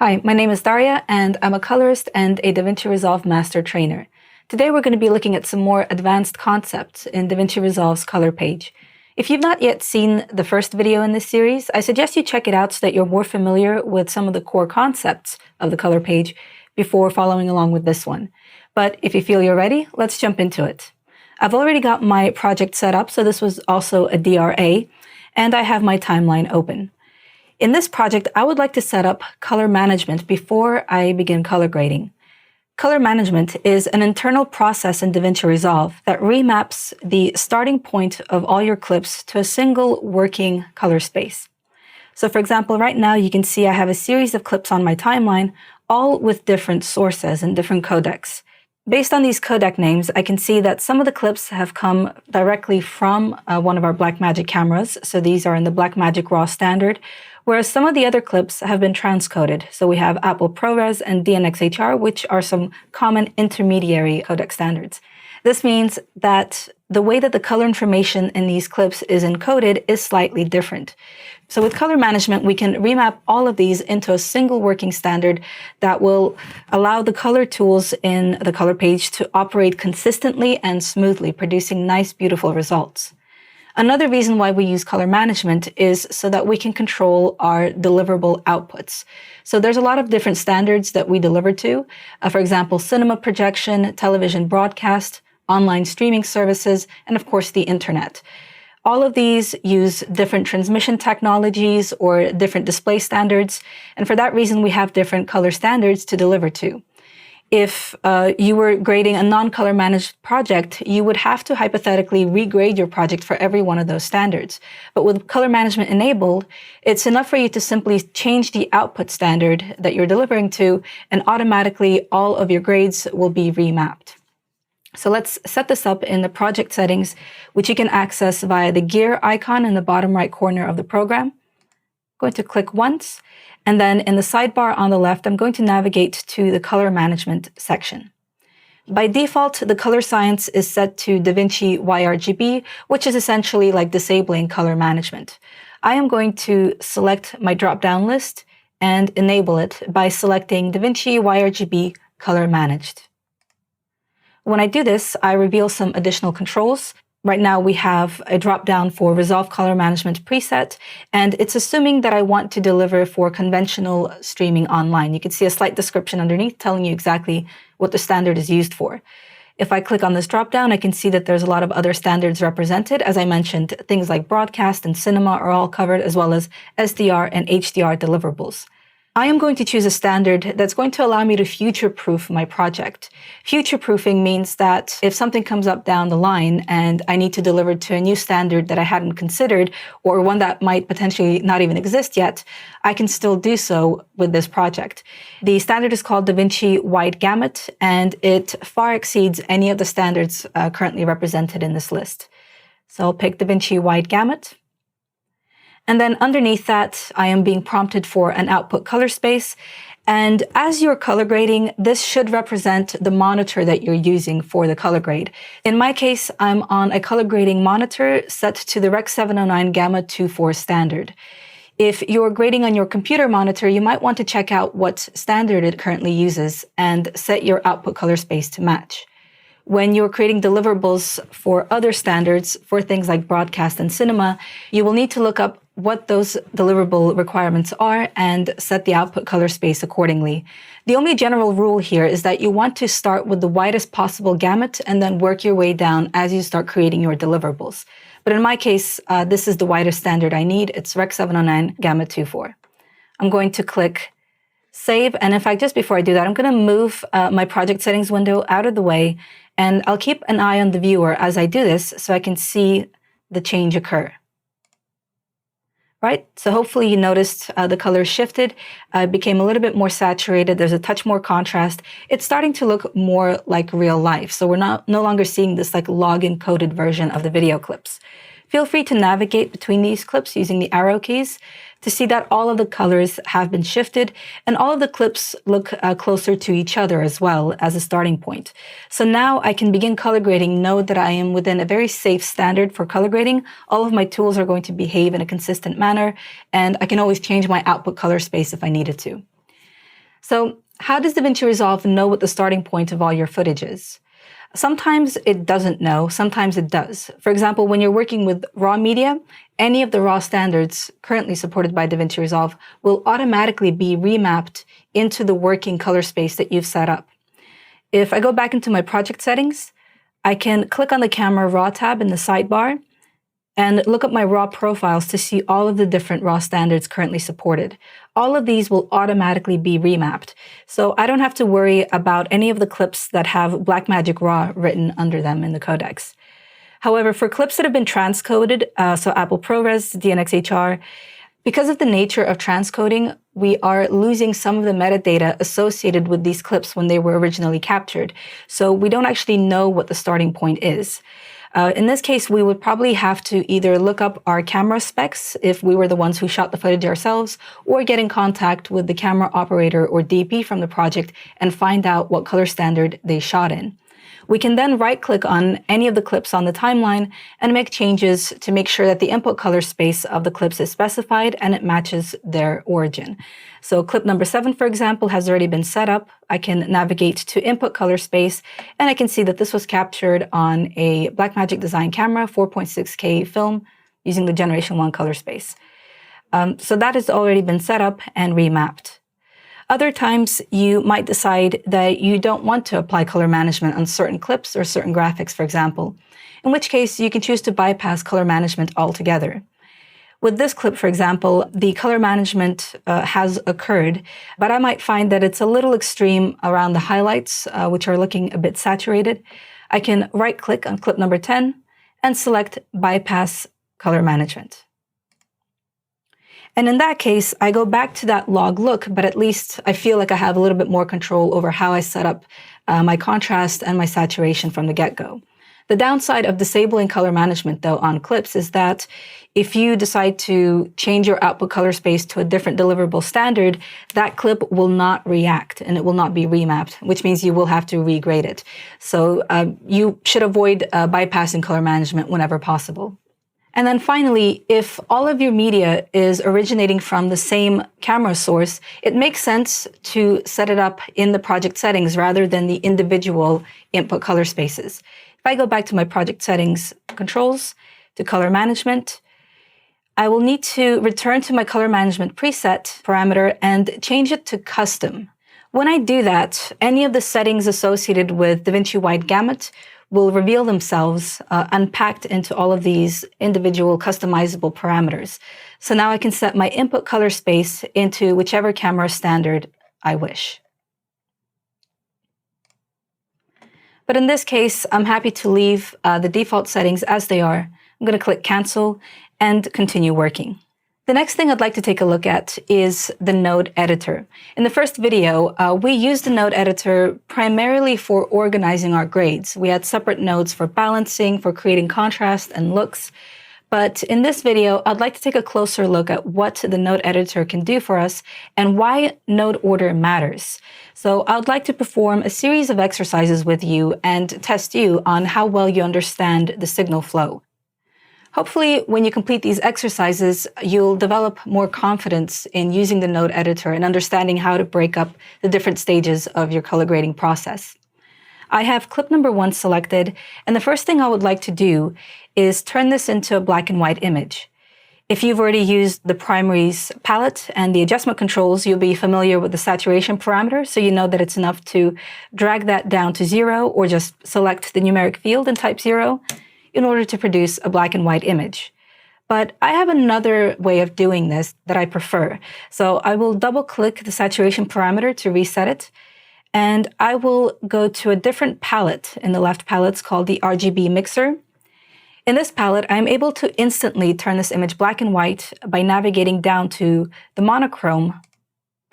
Hi, my name is Daria, and I'm a colorist and a DaVinci Resolve Master Trainer. Today we're going to be looking at some more advanced concepts in DaVinci Resolve's color page. If you've not yet seen the first video in this series, I suggest you check it out so that you're more familiar with some of the core concepts of the color page before following along with this one. But if you feel you're ready, let's jump into it. I've already got my project set up, so this was also a DRA, and I have my timeline open. In this project, I would like to set up color management before I begin color grading. Color management is an internal process in DaVinci Resolve that remaps the starting point of all your clips to a single working color space. So for example, right now you can see I have a series of clips on my timeline, all with different sources and different codecs. Based on these codec names, I can see that some of the clips have come directly from one of our Blackmagic cameras. So these are in the Blackmagic RAW standard, whereas some of the other clips have been transcoded. So we have Apple ProRes and DNxHR, which are some common intermediary codec standards. This means that the way that the color information in these clips is encoded is slightly different. So with color management, we can remap all of these into a single working standard that will allow the color tools in the color page to operate consistently and smoothly, producing nice, beautiful results. Another reason why we use color management is so that we can control our deliverable outputs. So there's a lot of different standards that we deliver to. For example, cinema projection, television broadcast, online streaming services, and of course the internet. All of these use different transmission technologies or different display standards, and for that reason we have different color standards to deliver to. If you were grading a non-color managed project, you would have to hypothetically regrade your project for every one of those standards. But with color management enabled, it's enough for you to simply change the output standard that you're delivering to, and automatically all of your grades will be remapped. So let's set this up in the project settings, which you can access via the gear icon in the bottom right corner of the program. I'm going to click once, and then in the sidebar on the left, I'm going to navigate to the color management section. By default, the color science is set to DaVinci YRGB, which is essentially like disabling color management. I am going to select my drop-down list and enable it by selecting DaVinci YRGB Color Managed. When I do this, I reveal some additional controls. Right now we have a drop-down for Resolve Color Management preset, and it's assuming that I want to deliver for conventional streaming online. You can see a slight description underneath telling you exactly what the standard is used for. If I click on this drop-down, I can see that there's a lot of other standards represented. As I mentioned, things like broadcast and cinema are all covered, as well as SDR and HDR deliverables. I am going to choose a standard that's going to allow me to future-proof my project. Future-proofing means that if something comes up down the line and I need to deliver to a new standard that I hadn't considered, or one that might potentially not even exist yet, I can still do so with this project. The standard is called DaVinci Wide Gamut, and it far exceeds any of the standards currently represented in this list. So I'll pick DaVinci Wide Gamut. And then underneath that, I am being prompted for an output color space. And as you're color grading, this should represent the monitor that you're using for the color grade. In my case, I'm on a color grading monitor set to the Rec. 709 Gamma 2.4 standard. If you're grading on your computer monitor, you might want to check out what standard it currently uses and set your output color space to match. When you're creating deliverables for other standards, for things like broadcast and cinema, you will need to look up what those deliverable requirements are and set the output color space accordingly. The only general rule here is that you want to start with the widest possible gamut and then work your way down as you start creating your deliverables. But in my case, this is the widest standard I need. It's Rec. 709 Gamma 2.4. I'm going to click Save, and in fact, just before I do that, I'm going to move my project settings window out of the way, and I'll keep an eye on the viewer as I do this so I can see the change occur. Right, so hopefully you noticed the color shifted, became a little bit more saturated, there's a touch more contrast. It's starting to look more like real life, so we're no longer seeing this like log encoded version of the video clips. Feel free to navigate between these clips using the arrow keys to see that all of the colors have been shifted and all of the clips look closer to each other as well as a starting point. So now I can begin color grading, know that I am within a very safe standard for color grading. All of my tools are going to behave in a consistent manner, and I can always change my output color space if I needed to. So how does DaVinci Resolve know what the starting point of all your footage is? Sometimes it doesn't know, sometimes it does. For example, when you're working with raw media, any of the raw standards currently supported by DaVinci Resolve will automatically be remapped into the working color space that you've set up. If I go back into my project settings, I can click on the camera raw tab in the sidebar and look up my raw profiles to see all of the different raw standards currently supported. All of these will automatically be remapped, so I don't have to worry about any of the clips that have Blackmagic RAW written under them in the codecs. However, for clips that have been transcoded, so Apple ProRes, DNxHR, because of the nature of transcoding, we are losing some of the metadata associated with these clips when they were originally captured, so we don't actually know what the starting point is. In this case, we would probably have to either look up our camera specs if we were the ones who shot the footage ourselves, or get in contact with the camera operator or DP from the project and find out what color standard they shot in. We can then right-click on any of the clips on the timeline and make changes to make sure that the input color space of the clips is specified and it matches their origin. So clip number 7, for example, has already been set up. I can navigate to input color space, and I can see that this was captured on a Blackmagic Design camera, 4.6K film, using the Generation 1 color space. So that has already been set up and remapped. Other times, you might decide that you don't want to apply color management on certain clips or certain graphics, for example, in which case you can choose to bypass color management altogether. With this clip, for example, the color management has occurred, but I might find that it's a little extreme around the highlights, which are looking a bit saturated. I can right-click on clip number 10 and select Bypass Color Management. And in that case, I go back to that log look, but at least I feel like I have a little bit more control over how I set up my contrast and my saturation from the get-go. The downside of disabling color management, though, on clips is that if you decide to change your output color space to a different deliverable standard, that clip will not react and it will not be remapped, which means you will have to regrade it. So you should avoid bypassing color management whenever possible. And then finally, if all of your media is originating from the same camera source, it makes sense to set it up in the project settings rather than the individual input color spaces. If I go back to my project settings controls, to color management, I will need to return to my color management preset parameter and change it to custom. When I do that, any of the settings associated with DaVinci Wide Gamut will reveal themselves unpacked into all of these individual customizable parameters. So now I can set my input color space into whichever camera standard I wish. But in this case, I'm happy to leave the default settings as they are. I'm going to click Cancel and continue working. The next thing I'd like to take a look at is the node editor. In the first video, we used the node editor primarily for organizing our grades. We had separate nodes for balancing, for creating contrast and looks. But in this video, I'd like to take a closer look at what the node editor can do for us and why node order matters. So I'd like to perform a series of exercises with you and test you on how well you understand the signal flow. Hopefully, when you complete these exercises, you'll develop more confidence in using the node editor and understanding how to break up the different stages of your color grading process. I have clip number 1 selected, and the first thing I would like to do is turn this into a black and white image. If you've already used the primaries palette and the adjustment controls, you'll be familiar with the saturation parameter, so you know that it's enough to drag that down to 0 or just select the numeric field and type 0. In order to produce a black and white image. But I have another way of doing this that I prefer. So I will double click the saturation parameter to reset it, and I will go to a different palette in the left palette. It's called the RGB mixer. In this palette, I'm able to instantly turn this image black and white by navigating down to the monochrome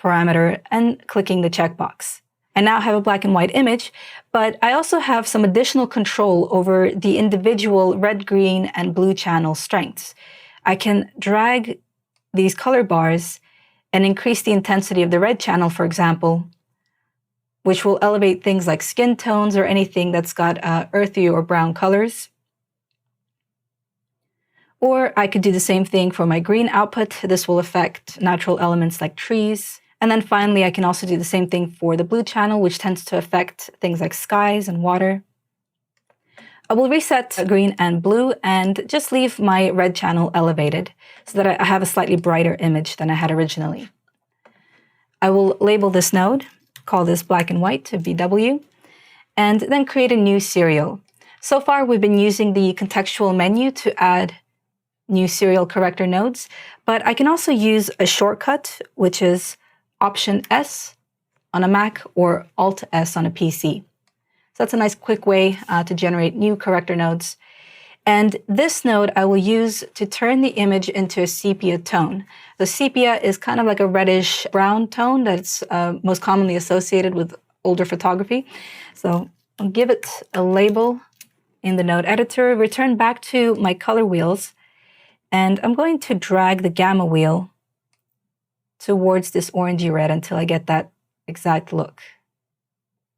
parameter and clicking the checkbox. I now have a black and white image, but I also have some additional control over the individual red, green, and blue channel strengths. I can drag these color bars and increase the intensity of the red channel, for example, which will elevate things like skin tones or anything that's got earthy or brown colors. Or I could do the same thing for my green output. This will affect natural elements like trees. And then finally, I can also do the same thing for the blue channel, which tends to affect things like skies and water. I will reset green and blue and just leave my red channel elevated so that I have a slightly brighter image than I had originally. I will label this node, call this black and white to BW, and then create a new serial. So far, we've been using the contextual menu to add new serial corrector nodes, but I can also use a shortcut, which is Option S on a Mac or Alt S on a PC. So that's a nice quick way to generate new corrector nodes. And this node I will use to turn the image into a sepia tone. The sepia is kind of like a reddish brown tone that's most commonly associated with older photography. So I'll give it a label in the node editor, return back to my color wheels, and I'm going to drag the gamma wheel towards this orangey red until I get that exact look.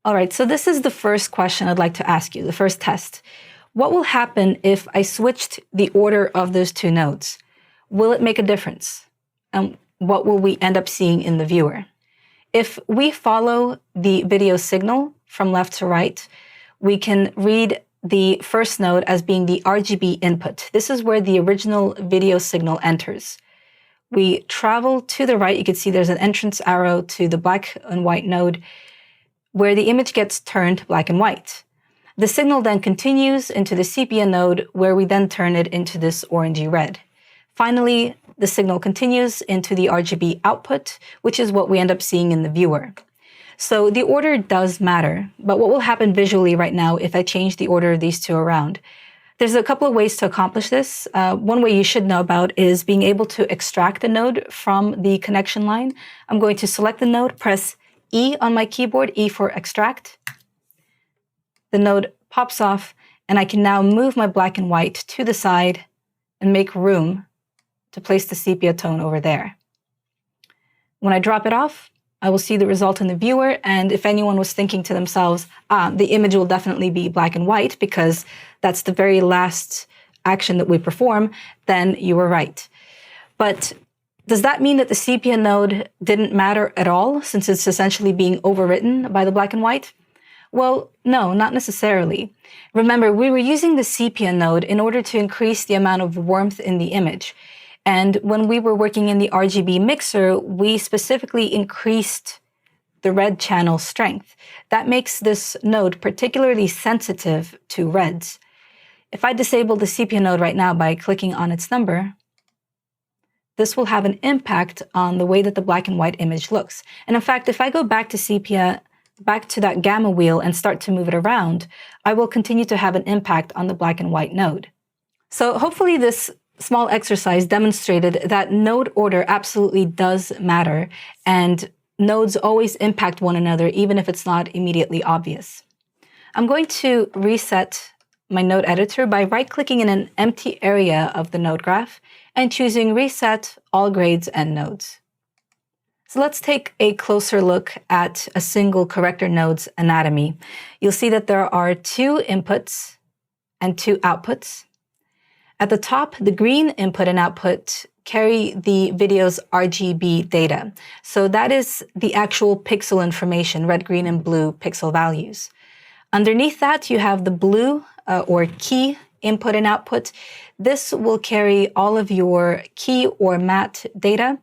All right, so this is the first question I'd like to ask you, the first test. What will happen if I switched the order of those two nodes? Will it make a difference? And what will we end up seeing in the viewer? If we follow the video signal from left to right, we can read the first node as being the RGB input. This is where the original video signal enters. We travel to the right. You can see there's an entrance arrow to the black and white node where the image gets turned black and white. The signal then continues into the sepia node where we then turn it into this orangey red. Finally, the signal continues into the RGB output, which is what we end up seeing in the viewer. So the order does matter, but what will happen visually right now if I change the order of these two around? There's a couple of ways to accomplish this. One way you should know about is being able to extract the node from the connection line. I'm going to select the node, press E on my keyboard, E for extract. The node pops off, and I can now move my black and white to the side and make room to place the sepia tone over there. When I drop it off, I will see the result in the viewer, and if anyone was thinking to themselves, the image will definitely be black and white because that's the very last action that we perform, then you were right. But does that mean that the sepia node didn't matter at all since it's essentially being overwritten by the black and white? Well, no, not necessarily. Remember, we were using the sepia node in order to increase the amount of warmth in the image. And when we were working in the RGB mixer, we specifically increased the red channel strength. That makes this node particularly sensitive to reds. If I disable the sepia node right now by clicking on its number, this will have an impact on the way that the black and white image looks. And in fact, if I go back to sepia, back to that gamma wheel and start to move it around, I will continue to have an impact on the black and white node. So hopefully this small exercise demonstrated that node order absolutely does matter, and nodes always impact one another even if it's not immediately obvious. I'm going to reset my node editor by right-clicking in an empty area of the node graph and choosing Reset All Grades and Nodes. So let's take a closer look at a single corrector node's anatomy. You'll see that there are two inputs and two outputs. At the top, the green input and output carry the video's RGB data. So that is the actual pixel information, red, green, and blue pixel values. Underneath that, you have the blue or key input and output. This will carry all of your key or matte data.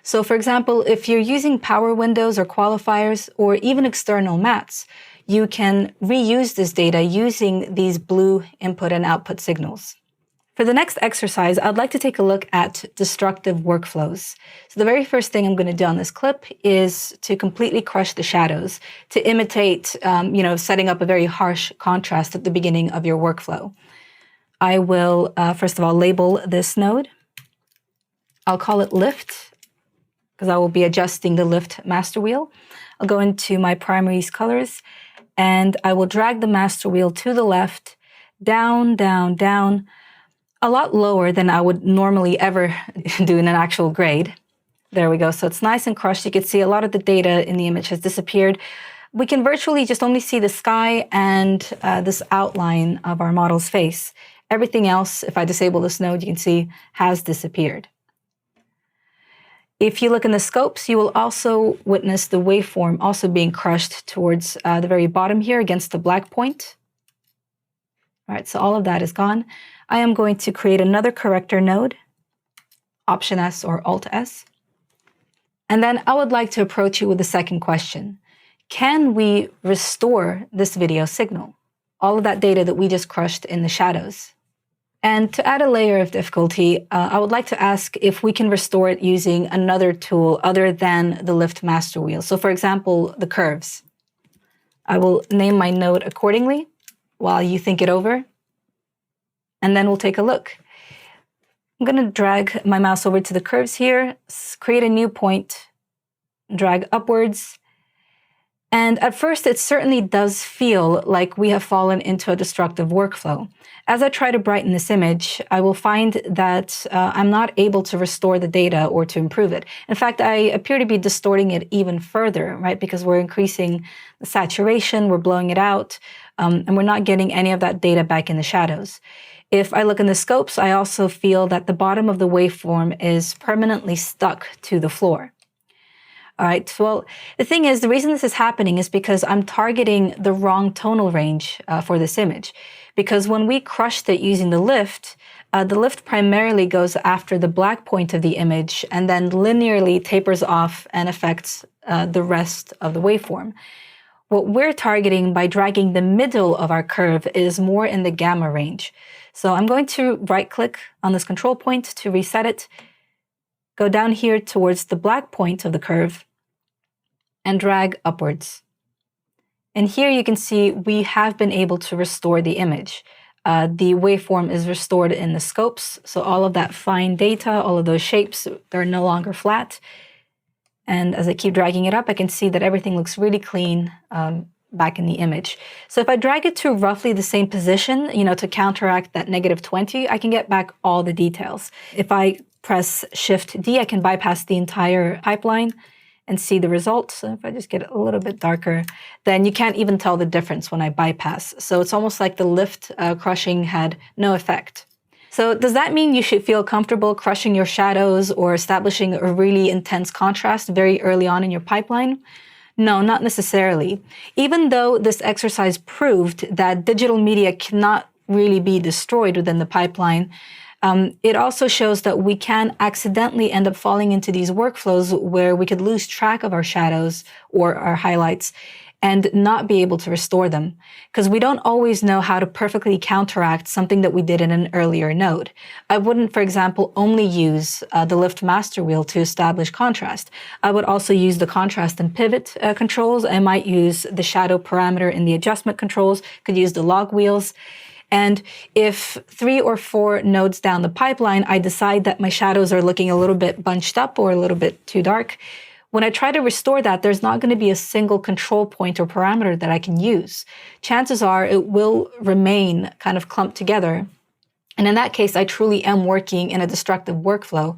So for example, if you're using power windows or qualifiers or even external mattes, you can reuse this data using these blue input and output signals. For the next exercise, I'd like to take a look at destructive workflows. So the very first thing I'm going to do on this clip is to completely crush the shadows to imitate, setting up a very harsh contrast at the beginning of your workflow. I will, first of all, label this node. I'll call it lift because I will be adjusting the lift master wheel. I'll go into my primaries colors and I will drag the master wheel to the left, down, down, down, a lot lower than I would normally ever do in an actual grade. There we go. So it's nice and crushed. You can see a lot of the data in the image has disappeared. We can virtually just only see the sky and this outline of our model's face. Everything else, if I disable this node, you can see has disappeared. If you look in the scopes, you will also witness the waveform also being crushed towards the very bottom here against the black point. All right, so all of that is gone. I am going to create another corrector node, Option S or Alt S. And then I would like to approach you with the second question. Can we restore this video signal? All of that data that we just crushed in the shadows. And to add a layer of difficulty, I would like to ask if we can restore it using another tool other than the lift master wheel. So for example, the curves. I will name my node accordingly while you think it over, and then we'll take a look. I'm going to drag my mouse over to the curves here, create a new point, drag upwards. And at first, it certainly does feel like we have fallen into a destructive workflow. As I try to brighten this image, I will find that I'm not able to restore the data or to improve it. In fact, I appear to be distorting it even further, right? Because we're increasing the saturation, we're blowing it out, and we're not getting any of that data back in the shadows. If I look in the scopes, I also feel that the bottom of the waveform is permanently stuck to the floor. All right, well, the thing is, the reason this is happening is because I'm targeting the wrong tonal range for this image. Because when we crushed it using the lift primarily goes after the black point of the image and then linearly tapers off and affects the rest of the waveform. What we're targeting by dragging the middle of our curve is more in the gamma range. So I'm going to right-click on this control point to reset it, go down here towards the black point of the curve, and drag upwards. And here you can see we have been able to restore the image. The waveform is restored in the scopes, so all of that fine data, all of those shapes, they're no longer flat. And as I keep dragging it up, I can see that everything looks really clean back in the image. So if I drag it to roughly the same position, to counteract that -20, I can get back all the details. If I press Shift-D, I can bypass the entire pipeline and see the results. So if I just get it a little bit darker, then you can't even tell the difference when I bypass. So it's almost like the lift crushing had no effect. So does that mean you should feel comfortable crushing your shadows or establishing a really intense contrast very early on in your pipeline? No, not necessarily. Even though this exercise proved that digital media cannot really be destroyed within the pipeline, it also shows that we can accidentally end up falling into these workflows where we could lose track of our shadows or our highlights and not be able to restore them, because we don't always know how to perfectly counteract something that we did in an earlier node. I wouldn't, for example, only use the lift master wheel to establish contrast. I would also use the contrast and pivot controls. I might use the shadow parameter in the adjustment controls, could use the log wheels. And if 3 or 4 nodes down the pipeline, I decide that my shadows are looking a little bit bunched up or a little bit too dark, when I try to restore that, there's not going to be a single control point or parameter that I can use. Chances are it will remain kind of clumped together. And in that case, I truly am working in a destructive workflow.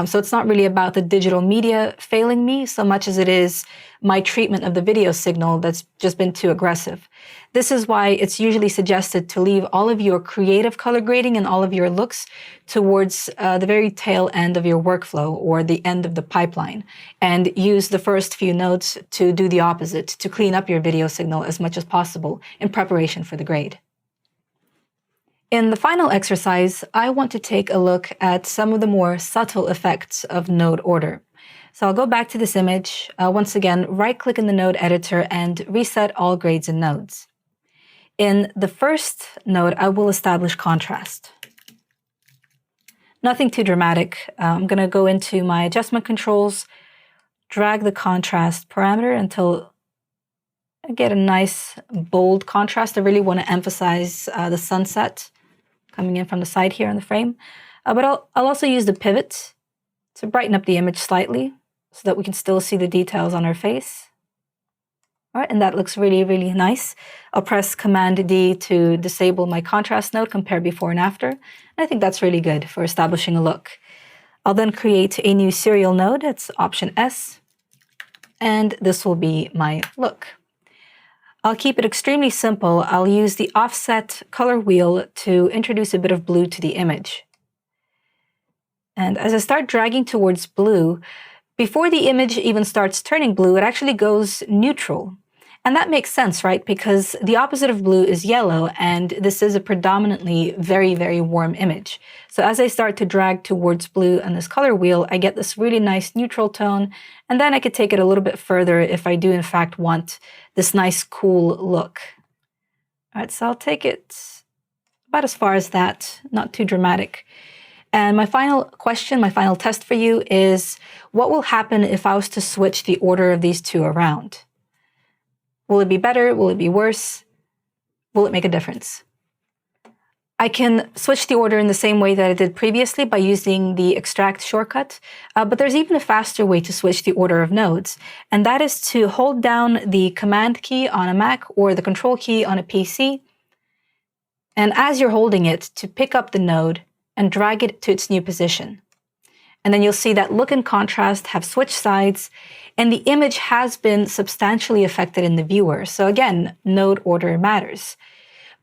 So it's not really about the digital media failing me so much as it is my treatment of the video signal that's just been too aggressive. This is why it's usually suggested to leave all of your creative color grading and all of your looks towards the very tail end of your workflow or the end of the pipeline, and use the first few nodes to do the opposite, to clean up your video signal as much as possible in preparation for the grade. In the final exercise, I want to take a look at some of the more subtle effects of node order. So I'll go back to this image, once again, right-click in the node editor and reset all grades and nodes. In the first node, I will establish contrast. Nothing too dramatic. I'm going to go into my adjustment controls, drag the contrast parameter until I get a nice bold contrast. I really want to emphasize the sunset coming in from the side here in the frame. But I'll also use the pivot to brighten up the image slightly so that we can still see the details on our face. All right, and that looks really, really nice. I'll press Command-D to disable my contrast node, compare before and after. And I think that's really good for establishing a look. I'll then create a new serial node. It's Option S. And this will be my look. I'll keep it extremely simple. I'll use the offset color wheel to introduce a bit of blue to the image. And as I start dragging towards blue, Before the image even starts turning blue, it actually goes neutral. And that makes sense, right? Because the opposite of blue is yellow, and this is a predominantly very, very warm image. So as I start to drag towards blue on this color wheel, I get this really nice neutral tone, and then I could take it a little bit further if I do in fact want this nice cool look. All right, so I'll take it about as far as that, not too dramatic. And my final question, my final test for you is, what will happen if I was to switch the order of these two around? Will it be better? Will it be worse? Will it make a difference? I can switch the order in the same way that I did previously by using the extract shortcut, but there's even a faster way to switch the order of nodes, and that is to hold down the Command key on a Mac or the Control key on a PC, and as you're holding it, to pick up the node and drag it to its new position. And then you'll see that look and contrast have switched sides, and the image has been substantially affected in the viewer. So again, node order matters.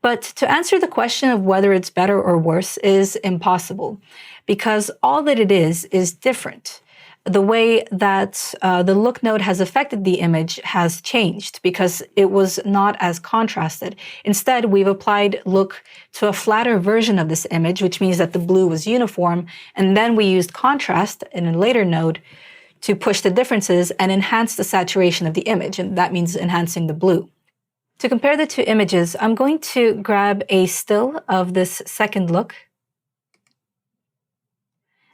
But to answer the question of whether it's better or worse is impossible, because all that it is different. The way that the look node has affected the image has changed because it was not as contrasted. Instead, we've applied look to a flatter version of this image, which means that the blue was uniform, and then we used contrast in a later node to push the differences and enhance the saturation of the image, and that means enhancing the blue. To compare the two images, I'm going to grab a still of this second look,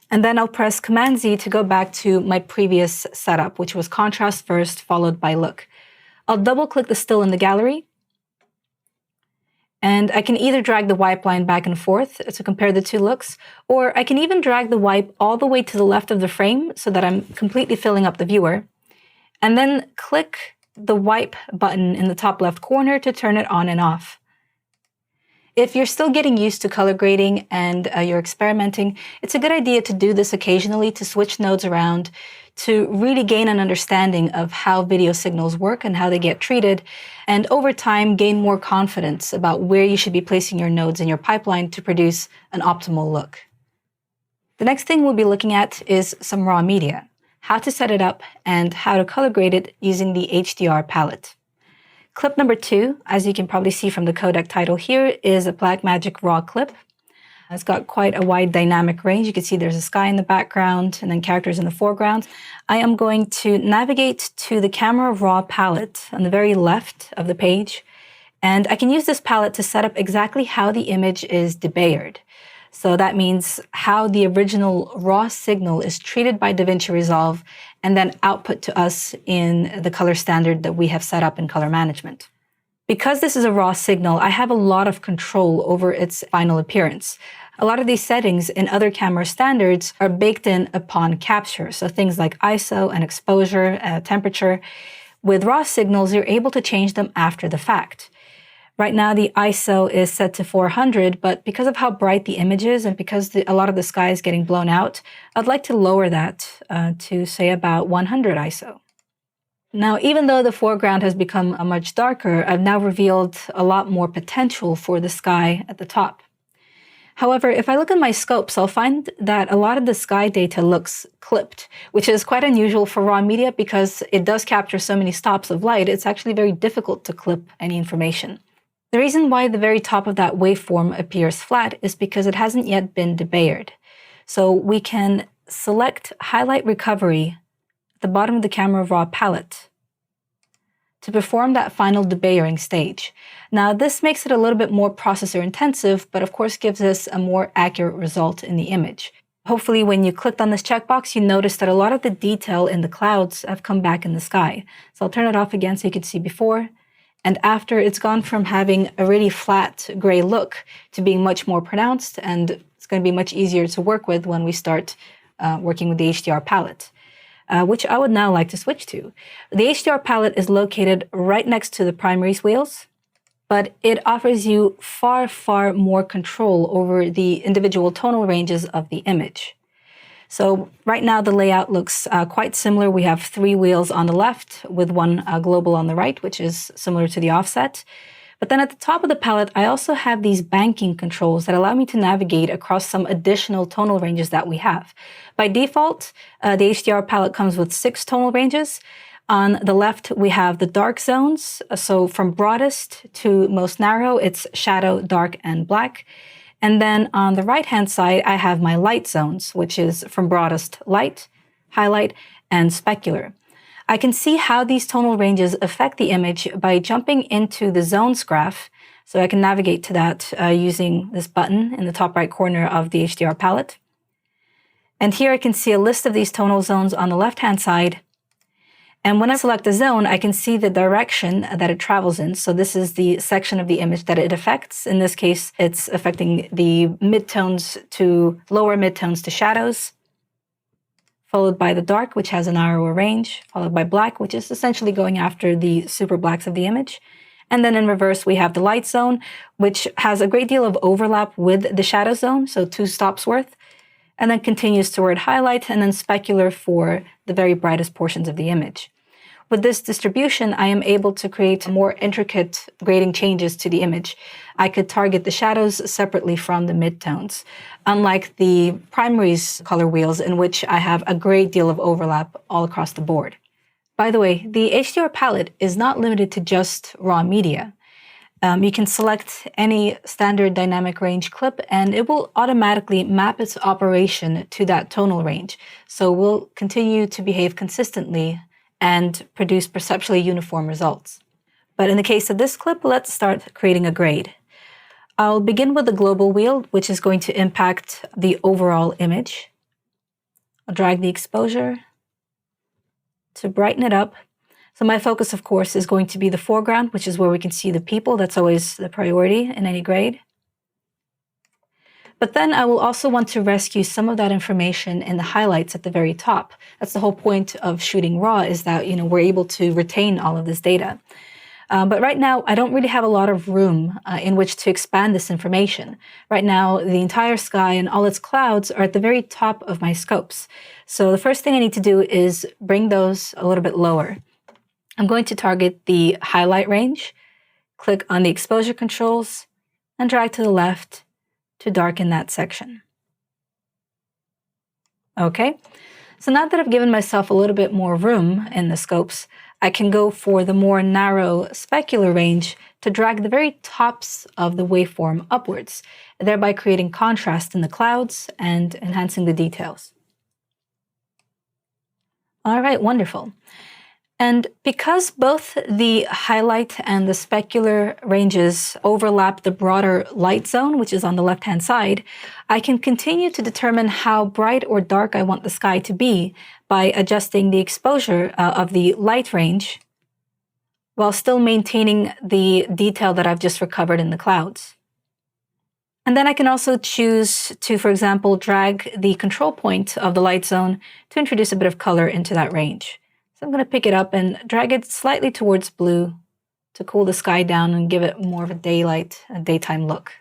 and then I'll press Command-Z to go back to my previous setup, which was contrast first, followed by look. I'll double-click the still in the gallery, and I can either drag the wipe line back and forth to compare the two looks, or I can even drag the wipe all the way to the left of the frame so that I'm completely filling up the viewer, and then click the wipe button in the top left corner to turn it on and off. If you're still getting used to color grading and you're experimenting, it's a good idea to do this occasionally, to switch nodes around, to really gain an understanding of how video signals work and how they get treated, and over time gain more confidence about where you should be placing your nodes in your pipeline to produce an optimal look. The next thing we'll be looking at is some raw media, how to set it up, and how to color grade it using the HDR palette. Clip number 2, as you can probably see from the codec title here, is a Blackmagic RAW clip. It's got quite a wide dynamic range. You can see there's a sky in the background and then characters in the foreground. I am going to navigate to the Camera Raw palette on the very left of the page, and I can use this palette to set up exactly how the image is debayered. So that means how the original raw signal is treated by DaVinci Resolve and then output to us in the color standard that we have set up in color management. Because this is a raw signal, I have a lot of control over its final appearance. A lot of these settings in other camera standards are baked in upon capture, so things like ISO and exposure, temperature. With raw signals, you're able to change them after the fact. Right now, the ISO is set to 400, but because of how bright the image is and because a lot of the sky is getting blown out, I'd like to lower that to, say, about 100 ISO. Now, even though the foreground has become much darker, I've now revealed a lot more potential for the sky at the top. However, if I look at my scopes, I'll find that a lot of the sky data looks clipped, which is quite unusual for raw media because it does capture so many stops of light. It's actually very difficult to clip any information. The reason why the very top of that waveform appears flat is because it hasn't yet been debayered. So we can select Highlight Recovery at the bottom of the Camera Raw palette to perform that final debayering stage. Now, this makes it a little bit more processor intensive, but of course gives us a more accurate result in the image. Hopefully, when you clicked on this checkbox, you noticed that a lot of the detail in the clouds have come back in the sky. So I'll turn it off again so you can see before and after. It's gone from having a really flat gray look to being much more pronounced, and it's going to be much easier to work with when we start working with the HDR palette, which I would now like to switch to. The HDR palette is located right next to the primaries wheels, but it offers you far, far more control over the individual tonal ranges of the image. So right now the layout looks quite similar. We have 3 wheels on the left with 1 global on the right, which is similar to the offset. But then at the top of the palette, I also have these banking controls that allow me to navigate across some additional tonal ranges that we have. By default, the HDR palette comes with 6 tonal ranges. On the left, we have the dark zones. So from broadest to most narrow, it's shadow, dark, and black. And then on the right-hand side, I have my light zones, which is from broadest light, highlight, and specular. I can see how these tonal ranges affect the image by jumping into the zones graph. So I can navigate to that using this button in the top right corner of the HDR palette. And here I can see a list of these tonal zones on the left-hand side. And when I select a zone, I can see the direction that it travels in. So this is the section of the image that it affects. In this case, it's affecting the midtones to lower midtones to shadows, followed by the dark, which has a narrower range, followed by black, which is essentially going after the super blacks of the image. And then in reverse, we have the light zone, which has a great deal of overlap with the shadow zone, so 2 stops worth, and then continues toward highlight and then specular for the very brightest portions of the image. With this distribution, I am able to create more intricate grading changes to the image. I could target the shadows separately from the midtones, unlike the primaries color wheels in which I have a great deal of overlap all across the board. By the way, the HDR palette is not limited to just raw media. You can select any standard dynamic range clip and it will automatically map its operation to that tonal range. So we'll continue to behave consistently and produce perceptually uniform results. But in the case of this clip, let's start creating a grade. I'll begin with the global wheel, which is going to impact the overall image. I'll drag the exposure to brighten it up. So my focus, of course, is going to be the foreground, which is where we can see the people. That's always the priority in any grade. But then I will also want to rescue some of that information in the highlights at the very top. That's the whole point of shooting raw, is that we're able to retain all of this data. But right now, I don't really have a lot of room in which to expand this information. Right now, the entire sky and all its clouds are at the very top of my scopes. So the first thing I need to do is bring those a little bit lower. I'm going to target the highlight range, click on the exposure controls, and drag to the left to darken that section. Okay, so now that I've given myself a little bit more room in the scopes, I can go for the more narrow specular range to drag the very tops of the waveform upwards, thereby creating contrast in the clouds and enhancing the details. All right, wonderful. And because both the highlight and the specular ranges overlap the broader light zone, which is on the left-hand side, I can continue to determine how bright or dark I want the sky to be by adjusting the exposure of the light range while still maintaining the detail that I've just recovered in the clouds. And then I can also choose to, for example, drag the control point of the light zone to introduce a bit of color into that range. So I'm going to pick it up and drag it slightly towards blue to cool the sky down and give it more of a daytime look.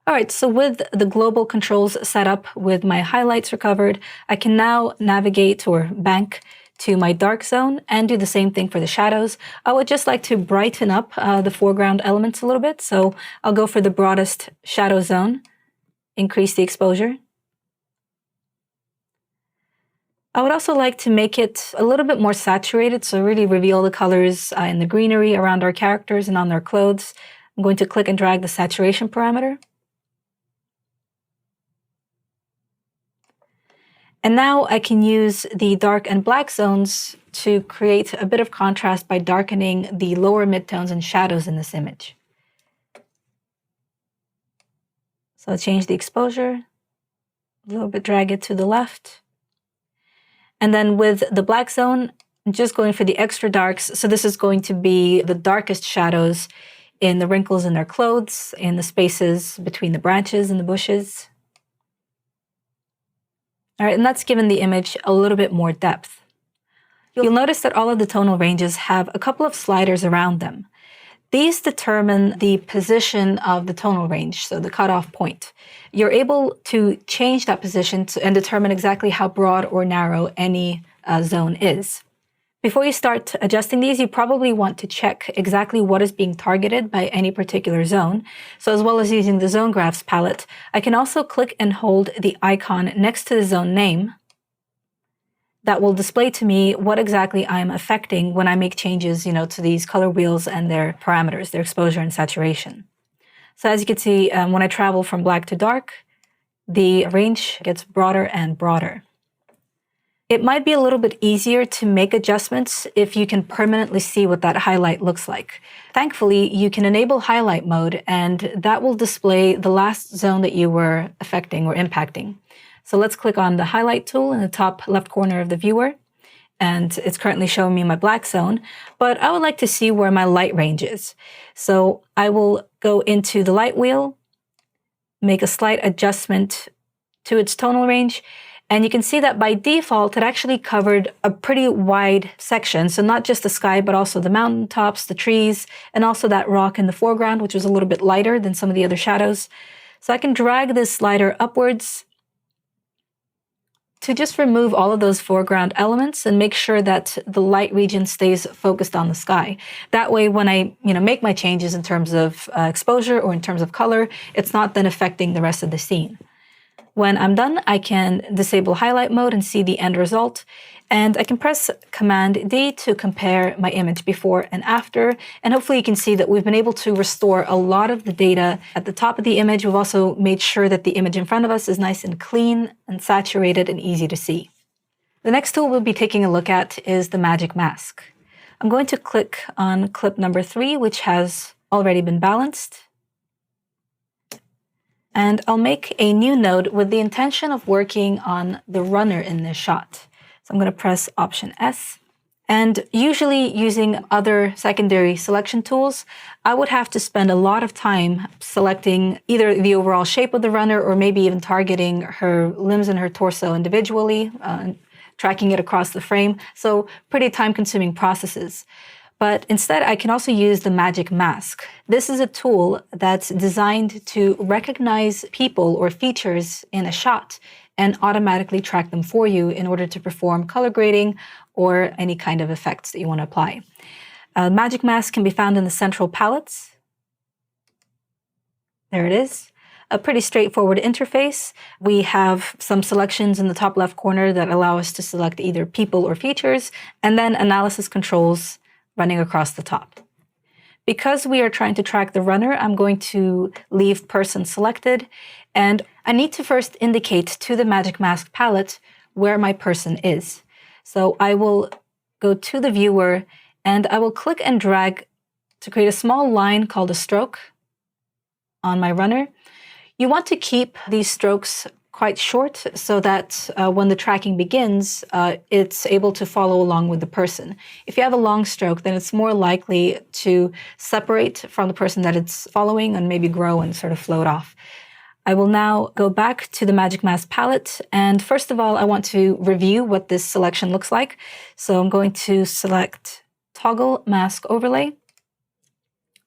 All right, so with the global controls set up with my highlights recovered, I can now navigate or bank to my dark zone and do the same thing for the shadows. I would just like to brighten up the foreground elements a little bit. So I'll go for the broadest shadow zone, increase the exposure. I would also like to make it a little bit more saturated, so really reveal the colors in the greenery around our characters and on their clothes. I'm going to click and drag the saturation parameter. And now I can use the dark and black zones to create a bit of contrast by darkening the lower midtones and shadows in this image. So I'll change the exposure, a little bit drag it to the left. And then with the black zone, I'm just going for the extra darks. So this is going to be the darkest shadows in the wrinkles in their clothes, in the spaces between the branches and the bushes. All right, and that's given the image a little bit more depth. You'll notice that all of the tonal ranges have a couple of sliders around them. These determine the position of the tonal range, so the cutoff point. You're able to change that position and determine exactly how broad or narrow any zone is. Before you start adjusting these, you probably want to check exactly what is being targeted by any particular zone. So as well as using the Zone Graphs palette, I can also click and hold the icon next to the zone name that will display to me what exactly I'm affecting when I make changes, to these color wheels and their parameters, their exposure and saturation. So as you can see, when I travel from black to dark, the range gets broader and broader. It might be a little bit easier to make adjustments if you can permanently see what that highlight looks like. Thankfully, you can enable highlight mode, and that will display the last zone that you were affecting or impacting. So let's click on the highlight tool in the top left corner of the viewer, and it's currently showing me my black zone, but I would like to see where my light range is. So I will go into the light wheel, make a slight adjustment to its tonal range, and you can see that by default, it actually covered a pretty wide section. So not just the sky, but also the mountaintops, the trees, and also that rock in the foreground, which was a little bit lighter than some of the other shadows. So I can drag this slider upwards to just remove all of those foreground elements and make sure that the light region stays focused on the sky. That way, when I make my changes in terms of exposure or in terms of color, it's not then affecting the rest of the scene. When I'm done, I can disable highlight mode and see the end result. And I can press Command D to compare my image before and after. And hopefully you can see that we've been able to restore a lot of the data at the top of the image. We've also made sure that the image in front of us is nice and clean and saturated and easy to see. The next tool we'll be taking a look at is the Magic Mask. I'm going to click on clip number 3, which has already been balanced. And I'll make a new node with the intention of working on the runner in this shot. So I'm going to press Option S. And usually using other secondary selection tools, I would have to spend a lot of time selecting either the overall shape of the runner or maybe even targeting her limbs and her torso individually, tracking it across the frame. So pretty time-consuming processes. But instead, I can also use the Magic Mask. This is a tool that's designed to recognize people or features in a shot and automatically track them for you in order to perform color grading or any kind of effects that you want to apply. Magic Mask can be found in the central palettes. There it is. A pretty straightforward interface. We have some selections in the top left corner that allow us to select either people or features, and then analysis controls running across the top. Because we are trying to track the runner, I'm going to leave person selected, and I need to first indicate to the Magic Mask palette where my person is. So I will go to the viewer, and I will click and drag to create a small line called a stroke on my runner. You want to keep these strokes quite short so that when the tracking begins, it's able to follow along with the person. If you have a long stroke, then it's more likely to separate from the person that it's following and maybe grow and sort of float off. I will now go back to the Magic Mask palette, and first of all, I want to review what this selection looks like. So I'm going to select Toggle Mask Overlay.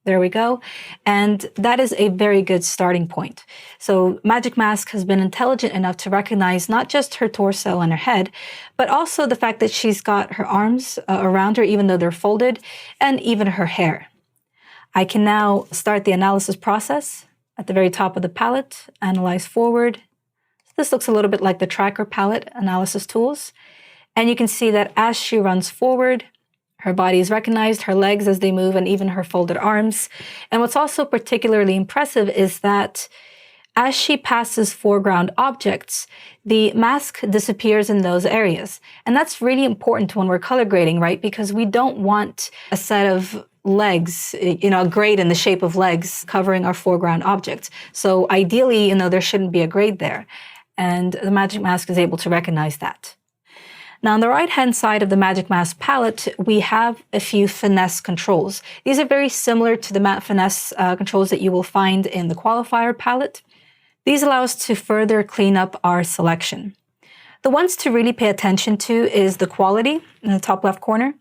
There we go. And that is a very good starting point. So Magic Mask has been intelligent enough to recognize not just her torso and her head, but also the fact that she's got her arms around her, even though they're folded, and even her hair. I can now start the analysis process at the very top of the palette, Analyze Forward. This looks a little bit like the Tracker palette analysis tools. And you can see that as she runs forward, her body is recognized, her legs as they move, and even her folded arms. And what's also particularly impressive is that as she passes foreground objects, the mask disappears in those areas. And that's really important when we're color grading, right? Because we don't want a set of legs, a grade in the shape of legs covering our foreground objects. So ideally, there shouldn't be a grade there. And the Magic Mask is able to recognize that. Now, on the right-hand side of the Magic Mask palette, we have a few finesse controls. These are very similar to the matte finesse controls that you will find in the Qualifier palette. These allow us to further clean up our selection. The ones to really pay attention to is the quality in the top left corner.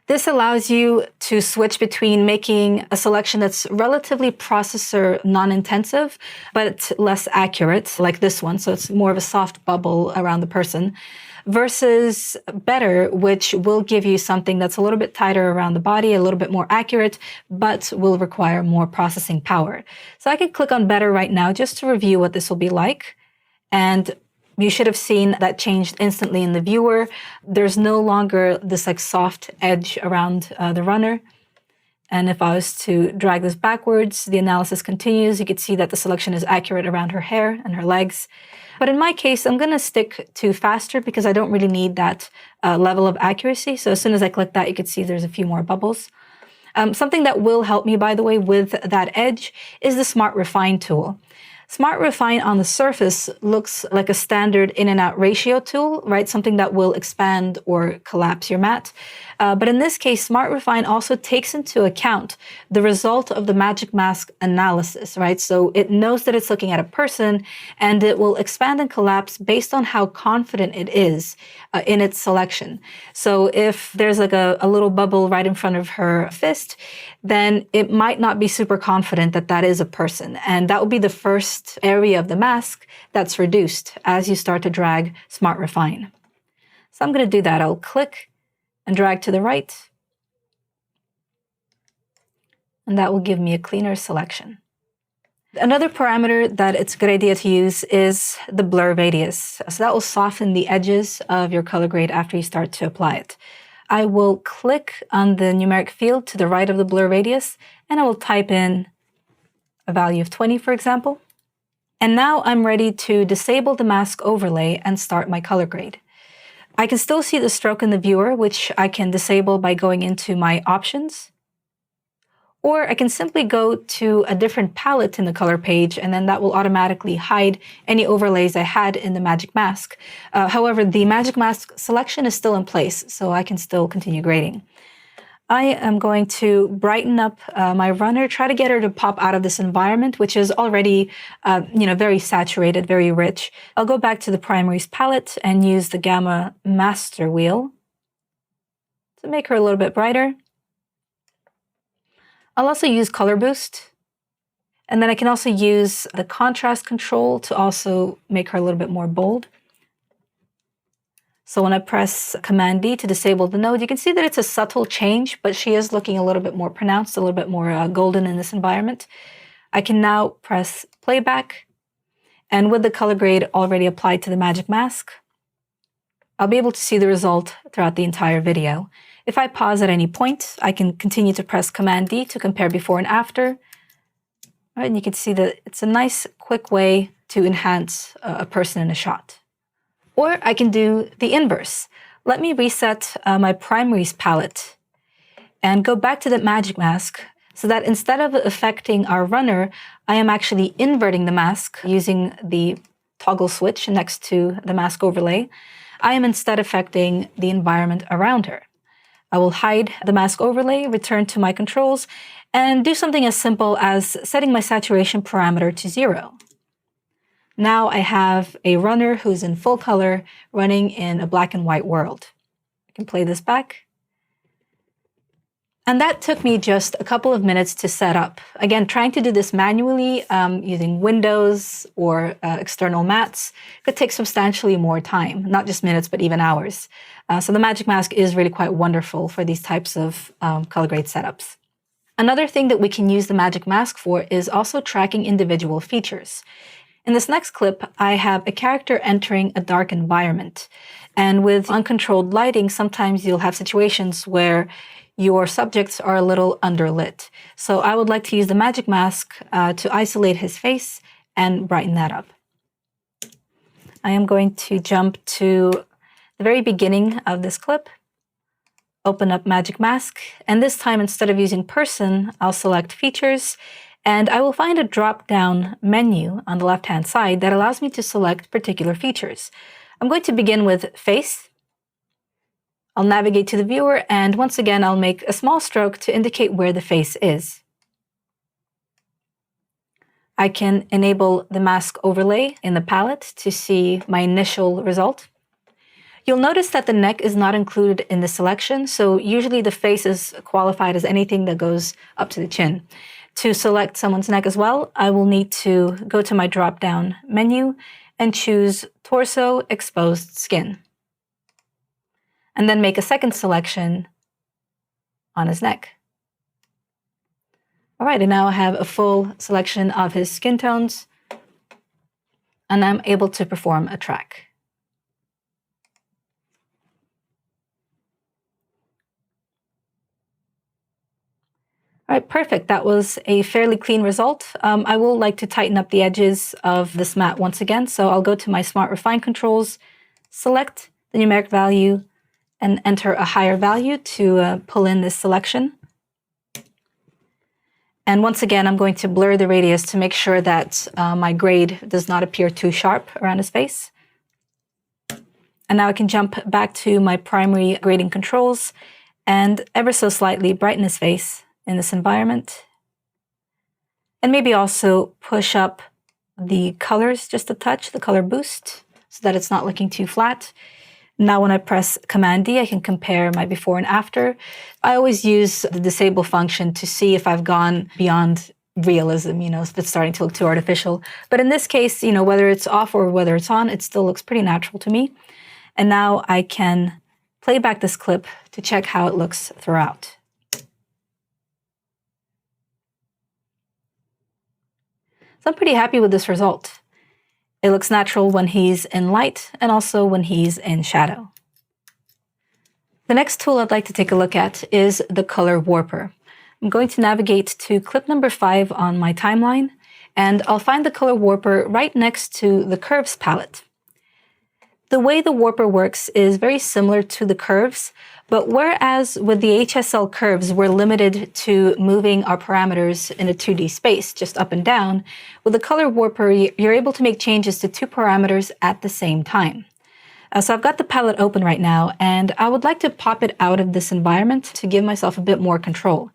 This allows you to switch between making a selection that's relatively processor non-intensive, but less accurate, like this one, so it's more of a soft bubble around the person, versus better, which will give you something that's a little bit tighter around the body, a little bit more accurate, but will require more processing power. So I can click on better right now just to review what this will be like. And you should have seen that changed instantly in the viewer. There's no longer this like soft edge around the runner. And if I was to drag this backwards, the analysis continues. You can see that the selection is accurate around her hair and her legs. But in my case, I'm going to stick to faster because I don't really need that level of accuracy. So as soon as I click that, you can see there's a few more bubbles. Something that will help me, by the way, with that edge is the Smart Refine tool. Smart Refine on the surface looks like a standard in and out ratio tool, right? Something that will expand or collapse your matte. But in this case, Smart Refine also takes into account the result of the magic mask analysis, right? So it knows that it's looking at a person and it will expand and collapse based on how confident it is in its selection. So if there's like a little bubble right in front of her fist, then it might not be super confident that that is a person. And that will be the first area of the mask that's reduced as you start to drag Smart Refine. So I'm going to do that. I'll click and drag to the right. And that will give me a cleaner selection. Another parameter that it's a good idea to use is the blur radius. So that will soften the edges of your color grade after you start to apply it. I will click on the numeric field to the right of the blur radius, and I will type in a value of 20, for example. And now I'm ready to disable the mask overlay and start my color grade. I can still see the stroke in the viewer, which I can disable by going into my options. Or I can simply go to a different palette in the color page, and then that will automatically hide any overlays I had in the magic mask. However, the magic mask selection is still in place, so I can still continue grading. I am going to brighten up my runner, try to get her to pop out of this environment, which is already very saturated, very rich. I'll go back to the primaries palette and use the Gamma Master Wheel to make her a little bit brighter. I'll also use Color Boost. And then I can also use the contrast control to also make her a little bit more bold. So when I press Command D to disable the node, you can see that it's a subtle change, but she is looking a little bit more pronounced, a little bit more golden in this environment. I can now press Playback. And with the color grade already applied to the magic mask, I'll be able to see the result throughout the entire video. If I pause at any point, I can continue to press Command D to compare before and after. Right, and you can see that it's a nice, quick way to enhance a person in a shot. Or I can do the inverse. Let me reset my primaries palette and go back to the magic mask so that instead of affecting our runner, I am actually inverting the mask using the toggle switch next to the mask overlay. I am instead affecting the environment around her. I will hide the mask overlay, return to my controls, and do something as simple as setting my saturation parameter to 0. Now I have a runner who's in full color running in a black and white world. I can play this back. And that took me just a couple of minutes to set up. Again, trying to do this manually using Windows or external mats could take substantially more time, not just minutes, but even hours. So the magic mask is really quite wonderful for these types of color grade setups. Another thing that we can use the magic mask for is also tracking individual features. In this next clip, I have a character entering a dark environment. And with uncontrolled lighting, sometimes you'll have situations where your subjects are a little underlit. So I would like to use the magic mask to isolate his face and brighten that up. I am going to jump to the very beginning of this clip, open up magic mask, and this time instead of using person, I'll select features, and I will find a drop-down menu on the left-hand side that allows me to select particular features. I'm going to begin with face. I'll navigate to the viewer, and once again, I'll make a small stroke to indicate where the face is. I can enable the mask overlay in the palette to see my initial result. You'll notice that the neck is not included in the selection, so usually the face is qualified as anything that goes up to the chin. To select someone's neck as well, I will need to go to my drop-down menu and choose Torso Exposed Skin. and then make a second selection on his neck. All right, and now I have a full selection of his skin tones, and I'm able to perform a track. All right, perfect. That was a fairly clean result. I will like to tighten up the edges of this matte once again. So I'll go to my Smart Refine controls, select the numeric value, and enter a higher value to pull in this selection. And once again, I'm going to blur the radius to make sure that my grade does not appear too sharp around his face. And now I can jump back to my primary grading controls and ever so slightly brighten his face in this environment. And maybe also push up the colors just a touch, the color boost, so that it's not looking too flat. Now when I press Command D, I can compare my before and after. I always use the disable function to see if I've gone beyond realism, if it's starting to look too artificial. But in this case, whether it's off or whether it's on, it still looks pretty natural to me. And now I can play back this clip to check how it looks throughout. So I'm pretty happy with this result. It looks natural when he's in light and also when he's in shadow. The next tool I'd like to take a look at is the Color Warper. I'm going to navigate to clip number 5 on my timeline, and I'll find the Color Warper right next to the Curves palette. The way the Warper works is very similar to the Curves, but whereas with the HSL Curves, we're limited to moving our parameters in a 2D space, just up and down, with the Color Warper, you're able to make changes to 2 parameters at the same time. So I've got the palette open right now, and I would like to pop it out of this environment to give myself a bit more control.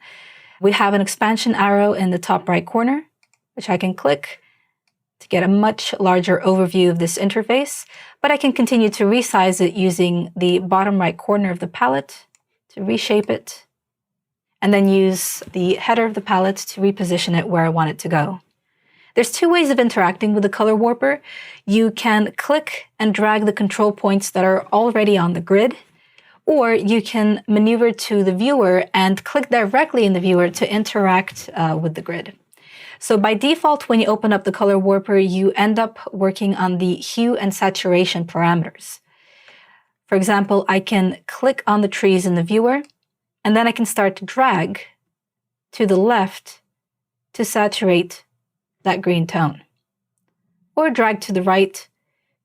We have an expansion arrow in the top right corner, which I can click to get a much larger overview of this interface, but I can continue to resize it using the bottom right corner of the palette to reshape it, and then use the header of the palette to reposition it where I want it to go. There's 2 ways of interacting with the Color Warper. You can click and drag the control points that are already on the grid, or you can maneuver to the viewer and click directly in the viewer to interact with the grid. So by default, when you open up the Color Warper, you end up working on the hue and saturation parameters. For example, I can click on the trees in the viewer, and then I can start to drag to the left to saturate that green tone, or drag to the right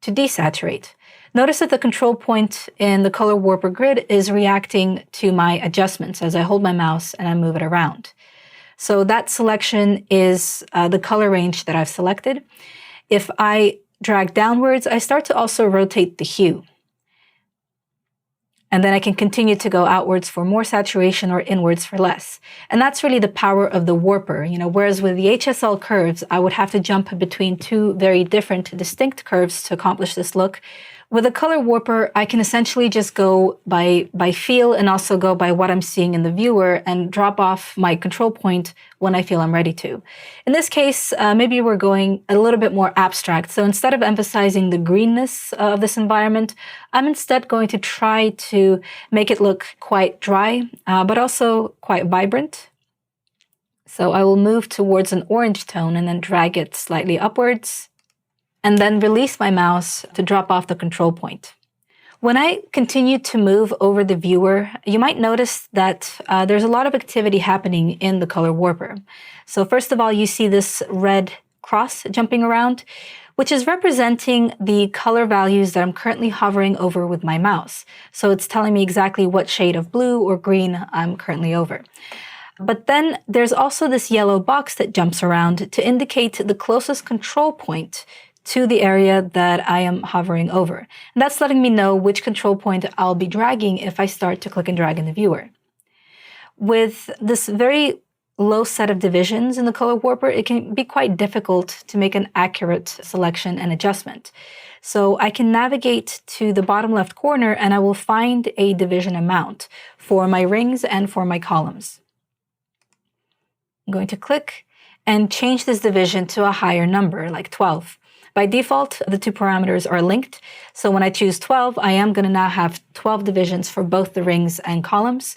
to desaturate. Notice that the control point in the Color Warper grid is reacting to my adjustments as I hold my mouse and I move it around. So that selection is the color range that I've selected. If I drag downwards, I start to also rotate the hue. And then I can continue to go outwards for more saturation or inwards for less. And that's really the power of the Warper. Whereas with the HSL curves, I would have to jump between 2 very different, distinct curves to accomplish this look. With a Color Warper, I can essentially just go by feel and also go by what I'm seeing in the viewer and drop off my control point when I feel I'm ready to. In this case, maybe we're going a little bit more abstract. So instead of emphasizing the greenness of this environment, I'm instead going to try to make it look quite dry, but also quite vibrant. So I will move towards an orange tone and then drag it slightly upwards, and then release my mouse to drop off the control point. When I continue to move over the viewer, you might notice that there's a lot of activity happening in the Color Warper. So first of all, you see this red cross jumping around, which is representing the color values that I'm currently hovering over with my mouse. So it's telling me exactly what shade of blue or green I'm currently over. But then there's also this yellow box that jumps around to indicate the closest control point to the area that I am hovering over. And that's letting me know which control point I'll be dragging if I start to click and drag in the viewer. With this very low set of divisions in the Color Warper, it can be quite difficult to make an accurate selection and adjustment. So I can navigate to the bottom left corner and I will find a division amount for my rings and for my columns. I'm going to click and change this division to a higher number, like 12. By default, the two parameters are linked. So when I choose 12, I am going to now have 12 divisions for both the rings and columns,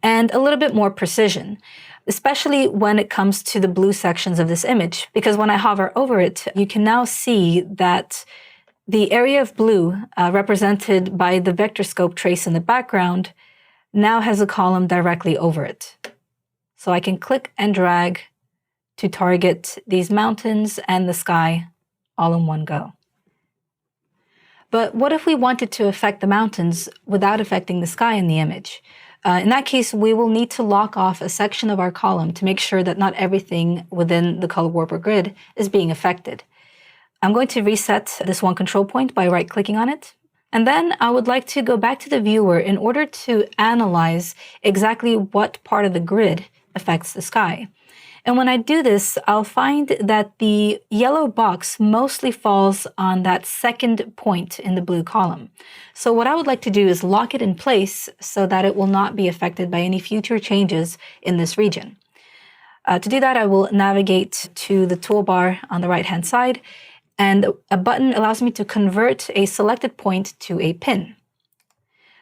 and a little bit more precision, especially when it comes to the blue sections of this image, because when I hover over it, you can now see that the area of blue represented by the vector scope trace in the background now has a column directly over it. So I can click and drag to target these mountains and the sky all in one go. But what if we wanted to affect the mountains without affecting the sky in the image? In that case, we will need to lock off a section of our column to make sure that not everything within the color warper grid is being affected. I'm going to reset this one control point by right-clicking on it. And then I would like to go back to the viewer in order to analyze exactly what part of the grid affects the sky. And when I do this, I'll find that the yellow box mostly falls on that second point in the blue column. So what I would like to do is lock it in place so that it will not be affected by any future changes in this region. To do that, I will navigate to the toolbar on the right-hand side, and a button allows me to convert a selected point to a pin.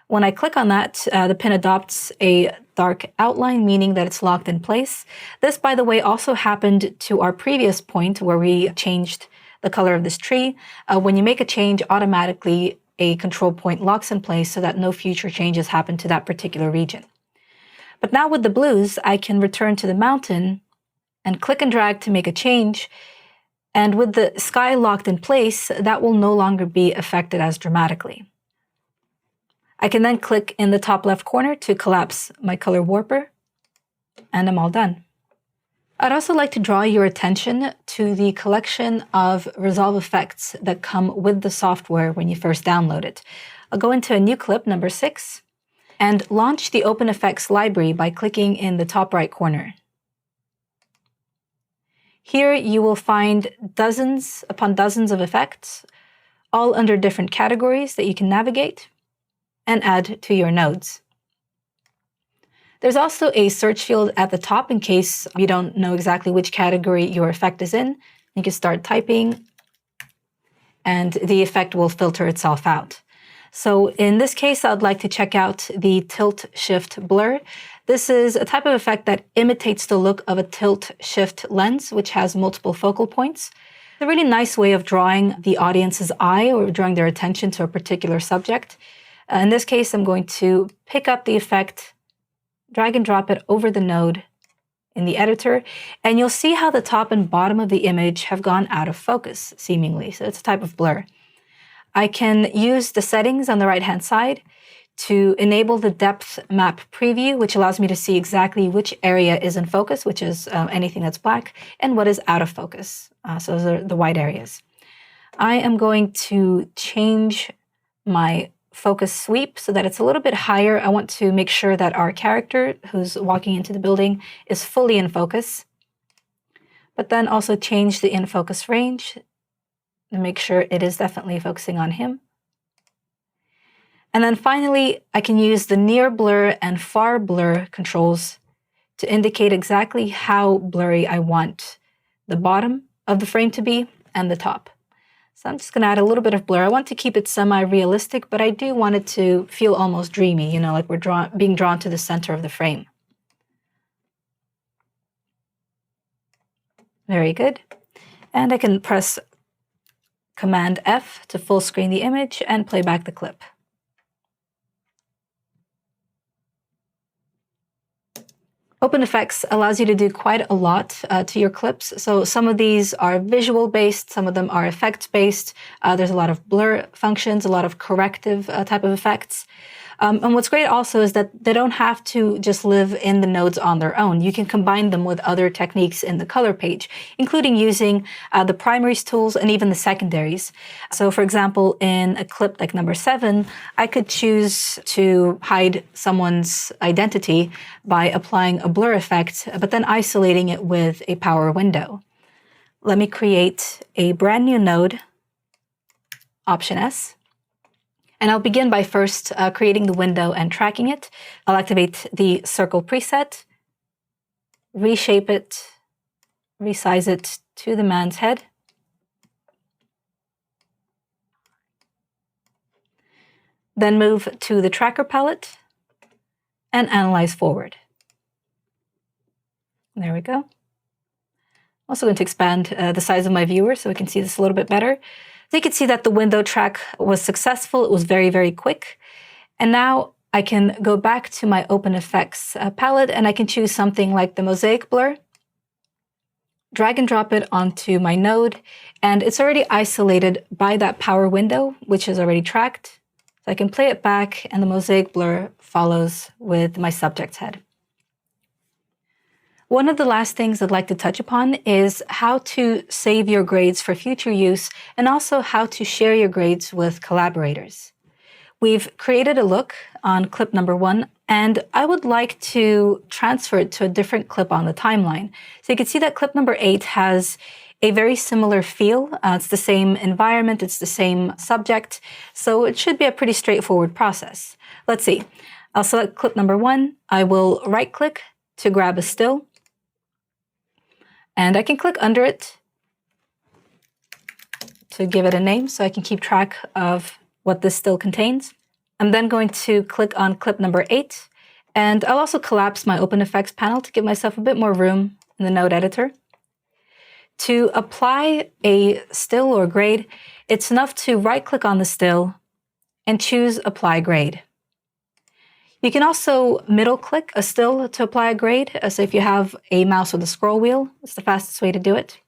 When I click on that, the pin adopts a dark outline, meaning that it's locked in place. This, by the way, also happened to our previous point where we changed the color of this tree. When you make a change, automatically a control point locks in place so that no future changes happen to that particular region. But now with the blues, I can return to the mountain and click and drag to make a change. And with the sky locked in place, that will no longer be affected as dramatically. I can then click in the top left corner to collapse my color warper, and I'm all done. I'd also like to draw your attention to the collection of resolve effects that come with the software when you first download it. I'll go into a new clip, number 6, and launch the Open Effects library by clicking in the top right corner. Here you will find dozens upon dozens of effects, all under different categories that you can navigate and add to your nodes. There's also a search field at the top in case you don't know exactly which category your effect is in. You can start typing and the effect will filter itself out. So in this case, I'd like to check out the tilt shift blur. This is a type of effect that imitates the look of a tilt shift lens, which has multiple focal points. It's a really nice way of drawing the audience's eye or drawing their attention to a particular subject. In this case, I'm going to pick up the effect, drag and drop it over the node in the editor, and you'll see how the top and bottom of the image have gone out of focus, seemingly. So it's a type of blur. I can use the settings on the right-hand side to enable the depth map preview, which allows me to see exactly which area is in focus, which is anything that's black, and what is out of focus. So those are the white areas. I am going to change my focus sweep so that it's a little bit higher. I want to make sure that our character who's walking into the building is fully in focus, but then also change the in focus range and make sure it is definitely focusing on him. And then finally, I can use the near blur and far blur controls to indicate exactly how blurry I want the bottom of the frame to be and the top. So I'm just going to add a little bit of blur. I want to keep it semi-realistic, but I do want it to feel almost dreamy, you know, like we're being drawn to the center of the frame. Very good. And I can press Command F to full screen the image and play back the clip. Open Effects allows you to do quite a lot to your clips. So some of these are visual-based, some of them are effects-based. There's a lot of blur functions, a lot of corrective type of effects. And what's great also is that they don't have to just live in the nodes on their own. You can combine them with other techniques in the color page, including using the primaries tools and even the secondaries. So for example, in a clip like number 7, I could choose to hide someone's identity by applying a blur effect, but then isolating it with a power window. Let me create a brand new node, Option S. And I'll begin by first creating the window and tracking it. I'll activate the circle preset, reshape it, resize it to the man's head. Then move to the tracker palette and analyze forward. There we go. Also going to expand the size of my viewer so we can see this a little bit better. So you can see that the window track was successful. It was very, very quick. And now I can go back to my Open Effects palette and I can choose something like the mosaic blur, drag and drop it onto my node, and it's already isolated by that power window, which is already tracked. So I can play it back and the mosaic blur follows with my subject's head. One of the last things I'd like to touch upon is how to save your grades for future use and also how to share your grades with collaborators. We've created a look on clip number 1, and I would like to transfer it to a different clip on the timeline. So you can see that clip number 8 has a very similar feel. It's the same environment, it's the same subject, so it should be a pretty straightforward process. Let's see. I'll select clip number 1. I will right-click to grab a still. And I can click under it to give it a name so I can keep track of what this still contains. I'm then going to click on clip number 8, and I'll also collapse my Open Effects panel to give myself a bit more room in the node editor. To apply a still or grade, it's enough to right-click on the still and choose Apply Grade. You can also middle-click a still to apply a grade. So if you have a mouse with a scroll wheel, it's the fastest way to do it.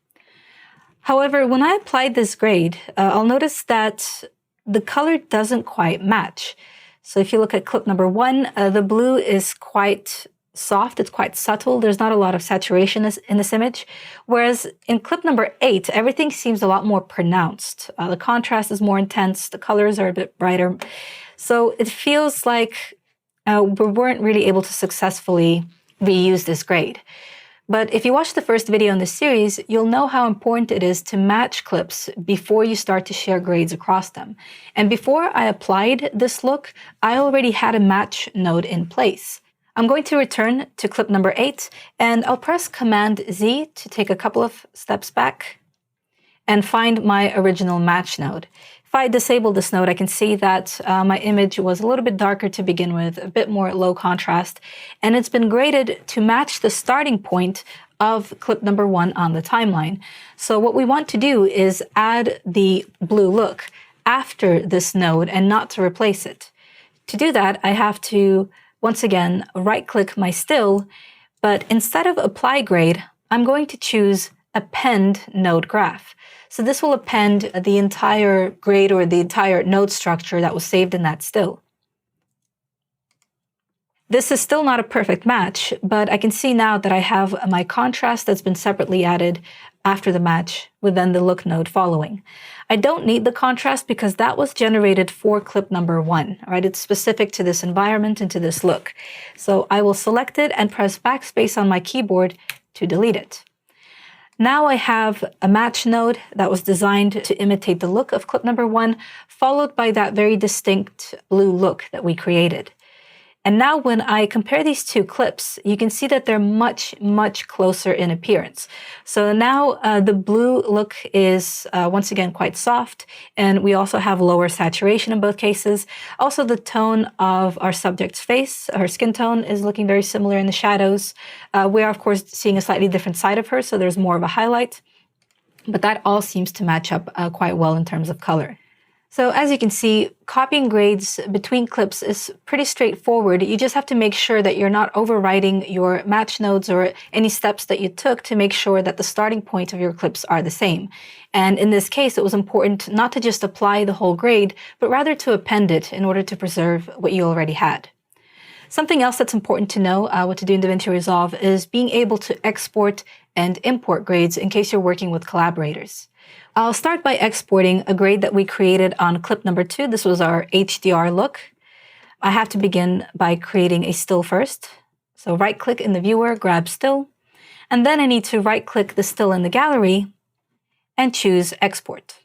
However, when I applied this grade, I'll notice that the color doesn't quite match. So if you look at clip number 1, the blue is quite soft, it's quite subtle. There's not a lot of saturation in this image. Whereas in clip number 8, everything seems a lot more pronounced. The contrast is more intense, the colors are a bit brighter. So it feels like we weren't really able to successfully reuse this grade. But if you watch the first video in this series, you'll know how important it is to match clips before you start to share grades across them. And before I applied this look, I already had a match node in place. I'm going to return to clip number 8, and I'll press Command Z to take a couple of steps back and find my original match node. If I disable this node, I can see that my image was a little bit darker to begin with, a bit more low contrast, and it's been graded to match the starting point of clip number 1 on the timeline. So what we want to do is add the blue look after this node and not to replace it. To do that, I have to, once again, right-click my still, but instead of Apply Grade, I'm going to choose Append Node Graph. So this will append the entire grade or the entire node structure that was saved in that still. This is still not a perfect match, but I can see now that I have my contrast that's been separately added after the match with then the look node following. I don't need the contrast because that was generated for clip number 1, right? It's specific to this environment and to this look. So I will select it and press backspace on my keyboard to delete it. Now I have a match node that was designed to imitate the look of clip number 1, followed by that very distinct blue look that we created. And now when I compare these two clips, you can see that they're much, much closer in appearance. So now the blue look is once again quite soft, and we also have lower saturation in both cases. Also, the tone of our subject's face, her skin tone, is looking very similar in the shadows. We are, of course, seeing a slightly different side of her, so there's more of a highlight. But that all seems to match up quite well in terms of color. So as you can see, copying grades between clips is pretty straightforward. You just have to make sure that you're not overwriting your match nodes or any steps that you took to make sure that the starting point of your clips are the same. And in this case, it was important not to just apply the whole grade, but rather to append it in order to preserve what you already had. Something else that's important to know what to do in DaVinci Resolve is being able to export and import grades in case you're working with collaborators. I'll start by exporting a grade that we created on clip number 2. This was our HDR look. I have to begin by creating a still first. So right-click in the viewer, grab still, and then I need to right-click the still in the gallery and choose export.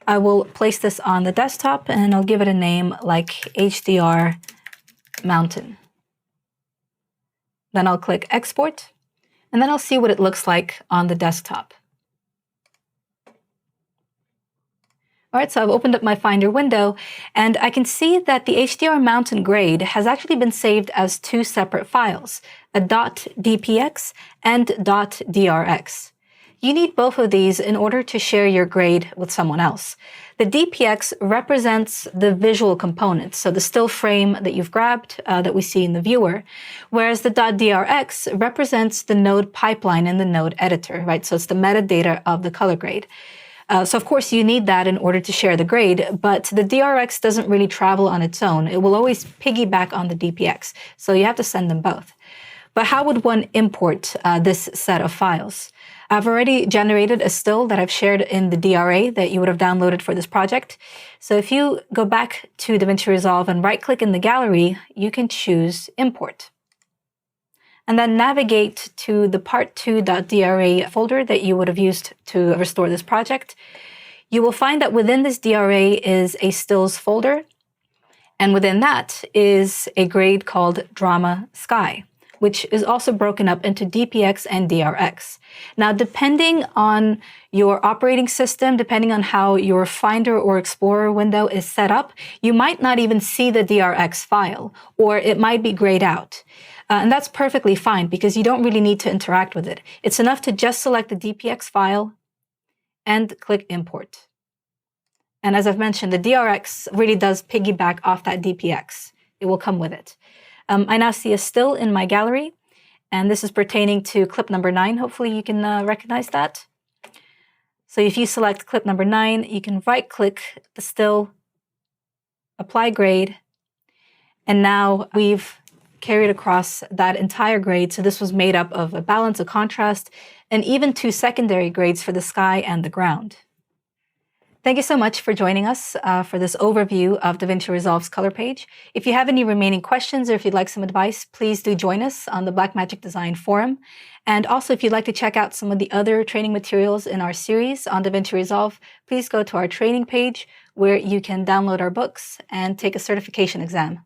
I will place this on the desktop and I'll give it a name like HDR Mountain. Then I'll click export. And then I'll see what it looks like on the desktop. All right, so I've opened up my Finder window, and I can see that the HDR mountain grade has actually been saved as two separate files, a .dpx and .drx. You need both of these in order to share your grade with someone else. The DPX represents the visual components, so the still frame that you've grabbed that we see in the viewer, whereas the .drx represents the node pipeline in the node editor, right? So it's the metadata of the color grade. So of course you need that in order to share the grade, but the DRX doesn't really travel on its own. It will always piggyback on the DPX, so you have to send them both. But how would one import this set of files? I've already generated a still that I've shared in the DRA that you would have downloaded for this project. So if you go back to DaVinci Resolve and right-click in the gallery, you can choose Import. And then navigate to the part2.dra folder that you would have used to restore this project. You will find that within this DRA is a stills folder, and within that is a grade called Drama Sky, which is also broken up into DPX and DRX. Now, depending on your operating system, depending on how your Finder or Explorer window is set up, you might not even see the DRX file, or it might be grayed out. And that's perfectly fine because you don't really need to interact with it. It's enough to just select the DPX file and click Import. And as I've mentioned, the DRX really does piggyback off that DPX. It will come with it. I now see a still in my gallery, and this is pertaining to clip number 9. Hopefully you can recognize that. So if you select clip number 9, you can right-click the still, apply grade, and now we've carried across that entire grade. So this was made up of a balance, a contrast, and even two secondary grades for the sky and the ground. Thank you so much for joining us for this overview of DaVinci Resolve's color page. If you have any remaining questions or if you'd like some advice, please do join us on the Blackmagic Design Forum. And also, if you'd like to check out some of the other training materials in our series on DaVinci Resolve, please go to our training page where you can download our books and take a certification exam.